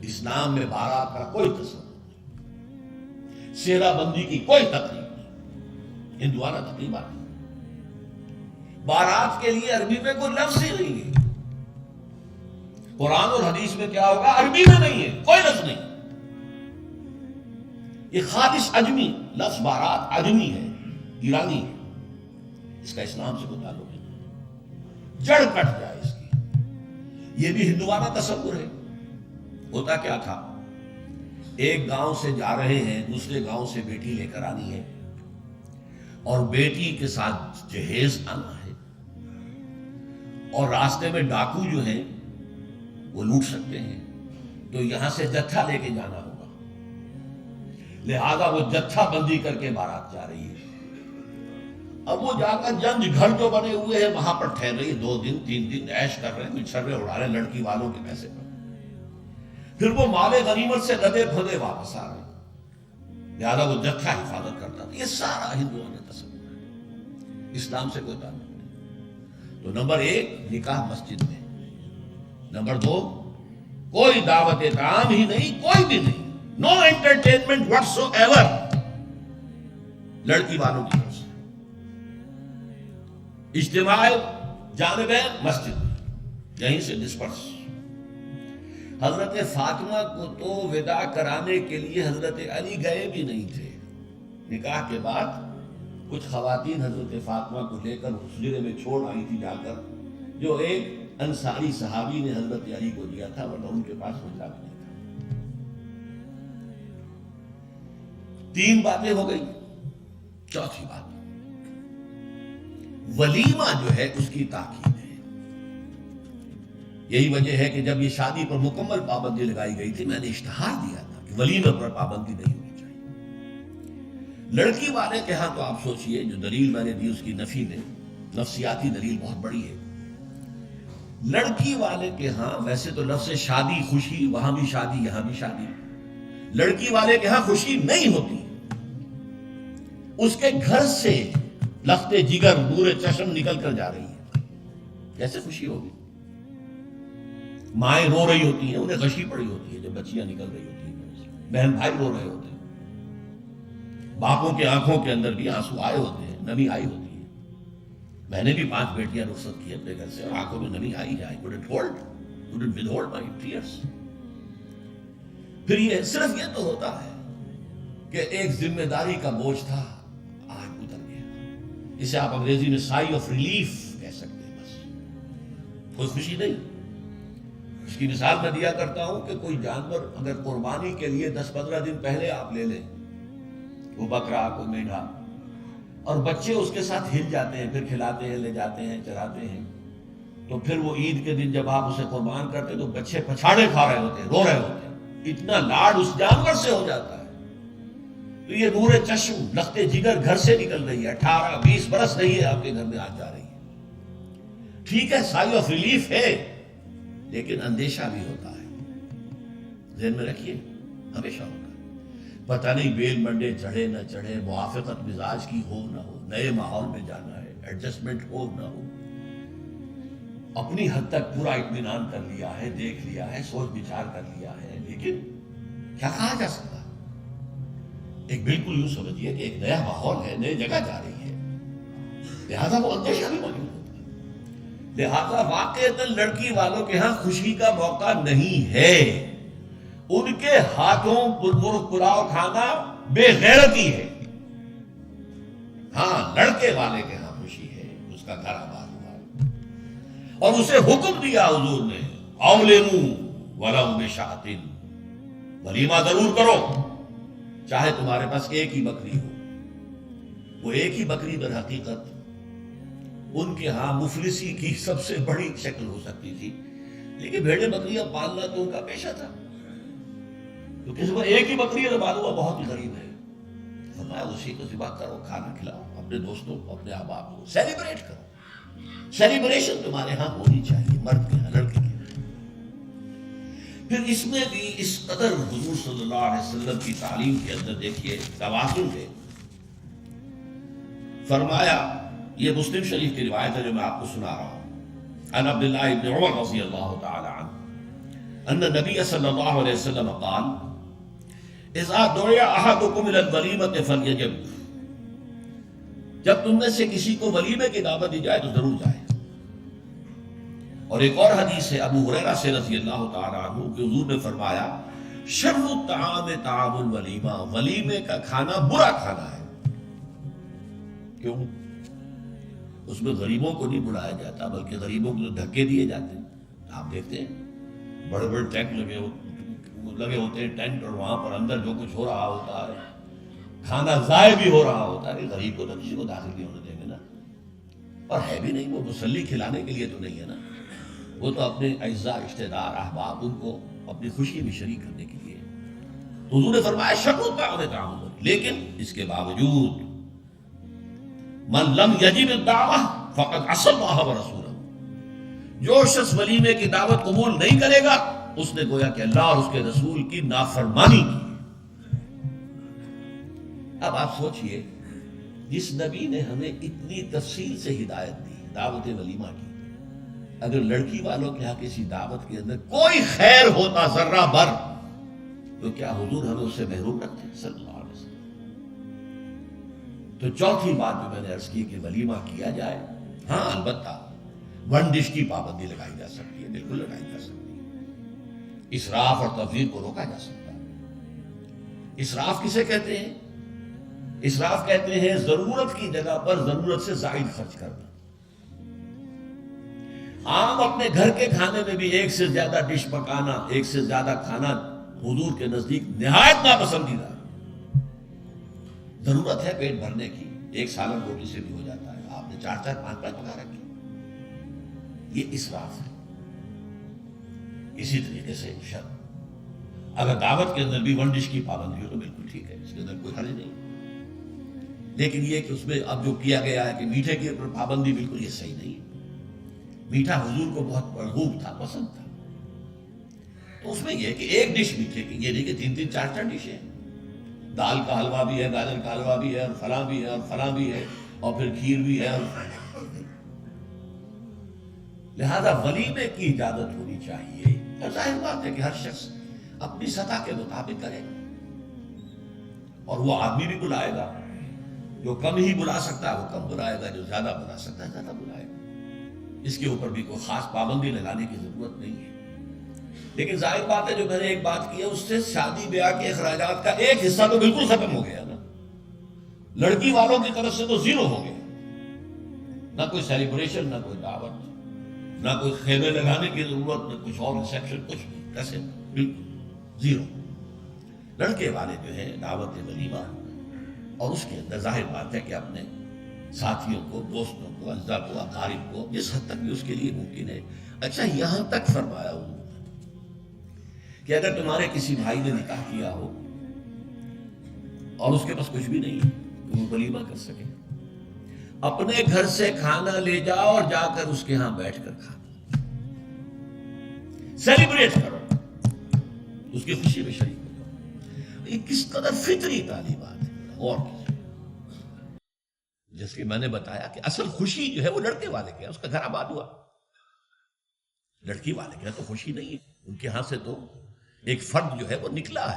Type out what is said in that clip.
اسلام میں بارات کا کوئی تصور نہیں، سیرا بندی کی کوئی تقریب نہیں، ہندوانہ تقریبات نہیں۔ بارات کے لیے عربی میں کوئی لفظ ہی نہیں ہے، قرآن اور حدیث میں کیا ہوگا؟ عربی میں نہیں ہے، کوئی لفظ نہیں۔ یہ خالص عجمی لفظ بارات عجمی ہے، ایرانی ہے، اس کا اسلام سے کوئی تعلق نہیں، جڑ کٹ جائے اس کی۔ یہ بھی ہندوانہ تصور ہے۔ ہوتا کیا تھا، ایک گاؤں سے جا رہے ہیں، دوسرے گاؤں سے بیٹی لے کر آنی ہے، اور بیٹی کے ساتھ جہیز آنا ہے، اور راستے میں ڈاکو جو ہیں وہ لوٹ سکتے ہیں، تو یہاں سے جتھا لے کے جانا ہوگا، لہذا وہ جتھا بندی کر کے بارات جا رہی ہے۔ اب وہ جا کر جنج گھر جو بنے ہوئے ہیں وہاں پر ٹھہر رہی ہے، 2 دن 3 دن عیش کر رہے ہیں، کچھ چھرے اڑا رہے ہیں لڑکی والوں کے پیسے پر، پھر وہ مال غنیمت سے لدے پھدے واپس آ رہے ہیں، لہذا وہ جتھا حفاظت کرتا تھا۔ یہ سارا ہندوؤں نے تصور ہے، اسلام سے کوئی تعلق نہیں۔ تو نمبر 1 نکاح مسجد میں، نمبر 2 کوئی دعوت طعام ہی نہیں، کوئی بھی نہیں، نو انٹرٹینمنٹ واٹس ایور لڑکی والوں کی طرف سے۔ اجتماع جانبین مسجد میں، یہیں سے ڈسپرس۔ حضرت فاطمہ کو تو وداع کرانے کے لیے حضرت علی گئے بھی نہیں تھے۔ نکاح کے بعد کچھ خواتین حضرت فاطمہ کو لے کر حجرے میں چھوڑ آئی تھی جا کر، جو ایک انصاری صحابی نے حضرت علی کو دیا تھا، ورنہ ان کے پاس حجرہ بھی نہیں تھا۔ 3 باتیں ہو گئی۔ چوتھی بات، ولیمہ جو ہے اس کی تاکید ہے۔ یہی وجہ ہے کہ جب یہ شادی پر مکمل پابندی لگائی گئی تھی، میں نے اشتہار دیا تھا کہ ولیمہ پر پابندی نہیں ہونی چاہیے۔ لڑکی والے کے ہاں تو آپ سوچئے، جو دلیل میں نے دی اس کی نفی میں، نفسیاتی دلیل بہت بڑی ہے۔ لڑکی والے کے ہاں ویسے تو لفظ شادی، خوشی، وہاں بھی شادی یہاں بھی شادی، لڑکی والے کے ہاں خوشی نہیں ہوتی۔ اس کے گھر سے لخت جگر، نور چشم نکل کر جا رہی ہے، کیسے خوشی ہوگی؟ مائیں رو رہی ہوتی ہیں، انہیں غشی پڑی ہوتی ہے جب بچیاں نکل رہی ہوتی ہیں، بہن بھائی رو رہے ہوتے ہیں، باپوں کے آنکھوں کے اندر بھی آنسو آئے ہوتے ہیں، نمی آئی ہوتی ہے۔ میں نے بھی 5 بیٹیاں رخصت کی اپنے گھر سے، اور آنکھوں میں نمی آئی ہے۔ I couldn't withhold my tears۔ پھر یہ صرف یہ تو ہوتا ہے کہ ایک ذمہ داری کا بوجھ تھا، آج اتر گیا۔ اسے آپ انگریزی میں سائی آف ریلیف کہہ سکتے ہیں، بس کوئی خوشی نہیں۔ اس کی مثال میں دیا کرتا ہوں کہ کوئی جانور اگر قربانی کے لیے 10-15 دن پہلے آپ لے لیں، وہ بکرا، کوئی میڈھا، اور بچے اس کے ساتھ ہل جاتے ہیں، پھر کھلاتے ہیں، لے جاتے ہیں، چراتے ہیں، تو پھر وہ عید کے دن جب آپ اسے قربان کرتے ہیں تو بچے پچھاڑے کھا رہے ہوتے ہیں، رو رہے ہوتے ہیں، اتنا لاڈ اس جانور سے ہو جاتا ہے۔ تو یہ نور چشم، لخت جگر گھر سے نکل رہی ہے، 18-20 برس نہیں ہے آپ کے گھر میں آج جا رہی ہے۔ ٹھیک ہے، سائی آف ریلیف ہے، لیکن اندیشہ بھی ہوتا ہے۔ ذہن میں رکھیے، ہمیشہ ہوتا ہے۔ پتہ نہیں بیل منڈے چڑھے نہ چڑھے، موافقت مزاج کی ہو نہ ہو، نئے ماحول میں جانا ہے، ایڈجسٹمنٹ ہو نہ ہو۔ اپنی حد تک پورا اطمینان کر لیا ہے، دیکھ لیا ہے، سوچ بچار کر لیا ہے، لیکن کیا کہا جا سکتا؟ ایک بالکل یوں سمجھیے کہ ایک نیا ماحول ہے، نئی جگہ جا رہی ہے، لہذا وہ اندیشہ بھی موجود ہوتا ہے۔ لہذا واقعتاً لڑکی والوں کے ہاں خوشی کا موقع نہیں ہے۔ ان کے ہاتھوں مرغ پلاؤ کھانا بے غیرتی ہے۔ ہاں، لڑکے والے کے ہاں خوشی ہے، اس کا گھر آباد ہوا ہے، اور اسے حکم دیا حضور نے، اولموا ولو بشاۃ، ولیمہ ضرور کرو، چاہے تمہارے پاس ایک ہی بکری ہو۔ وہ ایک ہی بکری در حقیقت ان کے ہاں مفلسی کی سب سے بڑی شکل ہو سکتی تھی، لیکن بھیڑیں بکریاں پالنا تو ان کا پیشہ تھا۔ تو کسی کو ایک ہی بکری ہے، معلوم ہوا بہت ہی غریب ہے، فرمایا اسی کو ذبح کرو، کھانا کھلاؤ اپنے دوستوں کو، اپنے احباب کو، سیلیبریٹ کرو۔ سیلیبریشن تمہارے ہاں ہونی چاہیے، مرد کے ہاں، لڑکے کے ہاں۔ پھر اس میں بھی اس قدر حضور صلی اللہ علیہ وسلم کی تعلیم کے اندر دیکھیے توازن ہے۔ فرمایا، یہ مسلم شریف کی روایت ہے جو میں آپ کو سنا رہا ہوں، عن عبداللہ ابن عمر رضی اللہ تعالی عنہ ان نبی صلی اللہ علیہ وسلم قال اذا دعی احدکم الی الولیمۃ فلیجب، جب تم میں سے کسی کو ولیمے کی دعوت دی جائے تو ضرور جائے۔ اور ایک اور حدیث ہے ابو ہریرہ سے رضی اللہ تعالیٰ عنہ کہ حضور نے فرمایا شر الطعام طعام الولیمہ، ولیمے کا کھانا برا کھانا ہے۔ کیوں؟ اس میں غریبوں کو نہیں بلایا جاتا، بلکہ غریبوں کو دھکے دیے جاتے ہیں۔ آپ دیکھتے ہیں بڑے بڑے ٹینٹ لگے ہوتے ہیں ٹینٹ، اور وہاں پر اندر جو کچھ ہو رہا ہوتا ہے، کھانا ضائع بھی ہو رہا ہوتا ہے، غریب کو تو کسی کو داخل نہیں ہونے دیں گے نا۔ اور ہے بھی نہیں، وہ مسلی کھلانے کے لیے تو نہیں ہے نا، وہ تو اپنے اعزاء رشتہ دار احباب ان کو اپنی خوشی میں شریک کرنے کے لیے۔ تو حضور نے فرمایا شر الطعام طعام الولیمہ، لیکن اس کے باوجود من لم یجب الدعوہ فقد عصى اللہ ورسولہ، جو شخص ولیمے کی دعوت قبول نہیں کرے گا اس نے گویا کہ اللہ اور اس کے رسول کی نافرمانی کی۔ اب آپ سوچئے، جس نبی نے ہمیں اتنی تفصیل سے ہدایت دی دعوت ولیمہ کی، اگر لڑکی والوں کے ہاں کسی دعوت کے اندر کوئی خیر ہوتا ذرہ بر، تو کیا حضور ہمیں اس سے محروم رکھتے صلی اللہ علیہ وسلم؟ تو چوتھی بات جو میں نے عرض کی کہ ولیمہ کیا جائے، ہاں البتہ ون ڈش کی پابندی لگائی جا سکتی ہے، بالکل لگائی جا سکتی ہے۔ اسراف اور تفریط کو روکا جا سکتا ہے۔ اسراف کسے کہتے ہیں؟ اسراف کہتے ہیں ضرورت کی جگہ پر ضرورت سے زائد خرچ کرنا۔ عام اپنے گھر کے کھانے میں بھی ایک سے زیادہ ڈش پکانا، ایک سے زیادہ کھانا حضور کے نزدیک نہایت ناپسندیدہ۔ ضرورت ہے پیٹ بھرنے کی، ایک سالن روٹی سے بھی ہو جاتا ہے، آپ نے 4 4 5 5 پکا رکھی، یہ اسراف ہے۔ اسی طریقے سے اگر دعوت کے اندر بھی ون ڈش کی پابندی ہو تو بالکل ٹھیک ہے، اس کے اندر کوئی حرج نہیں، لیکن یہ کہ اس میں اب جو کیا گیا ہے کہ میٹھے کی پابندی، بالکل یہ صحیح نہیں ہے۔ میٹھا حضور کو بہت مرغوب تھا، پسند تھا، تو اس میں یہ کہ ایک ڈش میٹھے کی، یہ نہیں کہ 3 3 4 4 ڈشیں، دال کا حلوہ بھی ہے، گاجر کا حلوہ بھی ہے، اور فلاں بھی ہے، اور فلاں بھی ہے، اور پھر کھیر بھی ہے۔ لہذا ولیمے کی اجازت ہونی چاہیے، اور ظاہر بات ہے کہ ہر شخص اپنی سطح کے مطابق کرے، اور وہ آدمی بھی بلائے گا، جو کم ہی بلا سکتا ہے وہ کم بلائے گا، جو زیادہ بلا سکتا ہے زیادہ بلائے گا۔ اس کے اوپر بھی کوئی خاص پابندی لگانے کی ضرورت نہیں ہے۔ لیکن ظاہر بات ہے جو میں نے ایک بات کی ہے، اس سے شادی بیاہ کے اخراجات کا ایک حصہ تو بالکل ختم ہو گیا نا، لڑکی والوں کی طرف سے تو زیرو ہو گیا، نہ کوئی سیلیبریشن، نہ کوئی دعوت، نہ کوئی خیمے لگانے کی ضرورت، نہ کچھ اور ریسیپشن، کچھ کیسے، بالکل زیرو۔ لڑکے والے جو ہیں دعوت ولیمہ، اور اس کے اندر ظاہر بات ہے کہ اپنے ساتھیوں کو، دوستوں کو، اعزاء کو، اقارب کو جس حد تک بھی اس کے لیے ممکن ہے۔ اچھا یہاں تک فرمایا ہوں کہ اگر تمہارے کسی بھائی نے نکاح کیا ہو اور اس کے پاس کچھ بھی نہیں تو وہ ولیمہ کر سکے، اپنے گھر سے کھانا لے جاؤ اور جا کر اس کے ہاں بیٹھ کر کھانا، سیلیبریٹ کرو، اس کی خوشی میں شریک ہو جاؤ۔ یہ کس قدر فطری تعلیمات ہے، اور جس کہ میں نے بتایا کہ اصل خوشی جو ہے وہ لڑکے والے کے، اس کا گھر آباد ہوا، لڑکی والے کے تو خوشی نہیں ہے، ان کے ہاں سے تو ایک فرد جو ہے وہ نکلا ہے۔